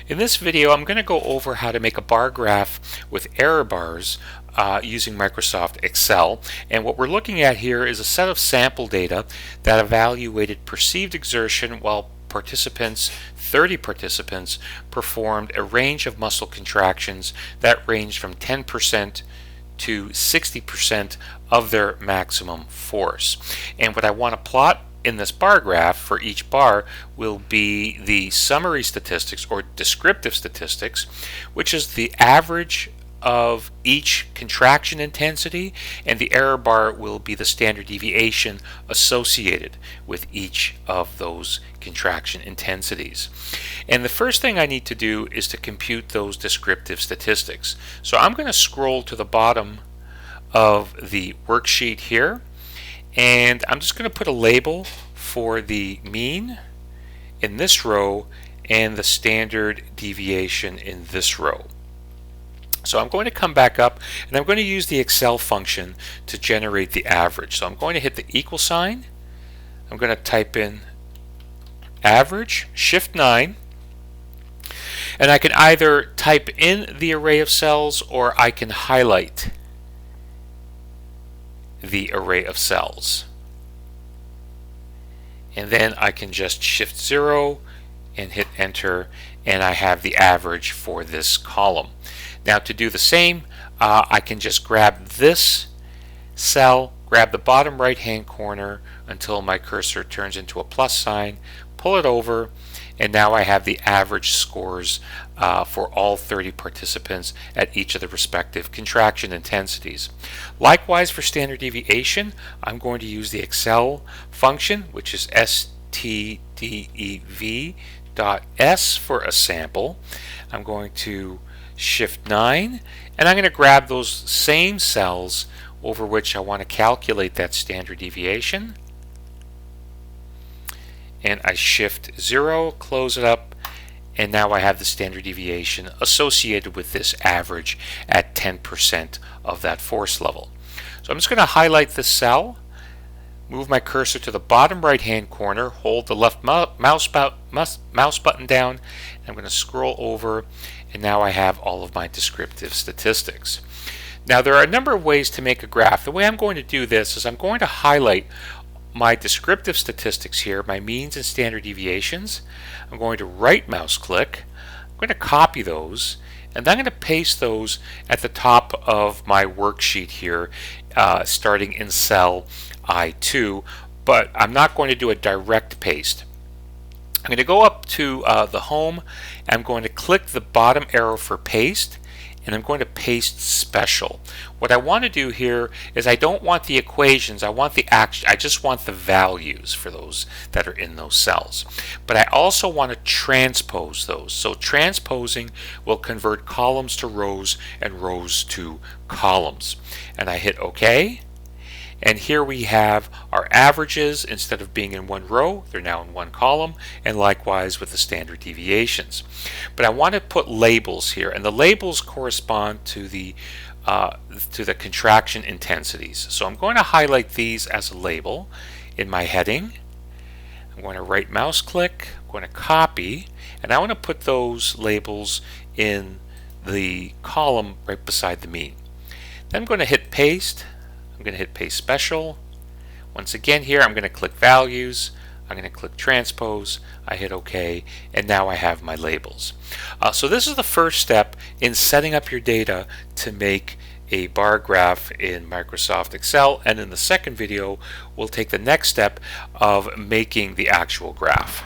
In this video, I'm going to go over how to make a bar graph with error bars using Microsoft Excel. And what we're looking at here is a set of sample data that evaluated perceived exertion while 30 participants, performed a range of muscle contractions that ranged from 10% to 60% of their maximum force. And what I want to plot in this bar graph for each bar will be the summary statistics or descriptive statistics, which is the average of each contraction intensity, and the error bar will be the standard deviation associated with each of those contraction intensities. And the first thing I need to do is to compute those descriptive statistics. So I'm going to scroll to the bottom of the worksheet here, and I'm just going to put a label for the mean in this row and the standard deviation in this row. So I'm going to come back up and I'm going to use the Excel function to generate the average. So I'm going to hit the equal sign. I'm going to type in average, Shift 9, and I can either type in the array of cells or I can highlight the array of cells. And then I can just Shift 0 and hit enter, and I have the average for this column. Now to do the same, I can just grab this cell, grab the bottom right hand corner until my cursor turns into a plus sign, pull it over, and now I have the average scores for all 30 participants at each of the respective contraction intensities. Likewise, for standard deviation, I'm going to use the Excel function, which is stdev.s for a sample. I'm going to Shift 9, and I'm going to grab those same cells over which I want to calculate that standard deviation, and I Shift 0, close it up, and now I have the standard deviation associated with this average at 10% of that force level. So I'm just going to highlight this cell, move my cursor to the bottom right hand corner, hold the left mouse button down, and I'm going to scroll over, and now I have all of my descriptive statistics. Now there are a number of ways to make a graph. The way I'm going to do this is I'm going to highlight my descriptive statistics here, my means and standard deviations. I'm going to right mouse click, I'm going to copy those, and then I'm going to paste those at the top of my worksheet here, starting in cell I2, but I'm not going to do a direct paste. I'm going to go up to the home, and I'm going to click the bottom arrow for paste, and I'm going to paste special. What I want to do here is I don't want the equations, I just want the values for those that are in those cells. But I also want to transpose those. So transposing will convert columns to rows and rows to columns. And I hit OK. And here we have our averages. Instead of being in one row, they're now in one column, and likewise with the standard deviations. But I want to put labels here, and the labels correspond to the contraction intensities. So I'm going to highlight these as a label in my heading. I'm going to right mouse click, I'm going to copy, and I want to put those labels in the column right beside the mean. Then I'm going to hit paste. I'm going to hit paste special. Once again here I'm going to click values, I'm going to click transpose, I hit OK, and now I have my labels. So this is the first step in setting up your data to make a bar graph in Microsoft Excel, and in the second video we'll take the next step of making the actual graph.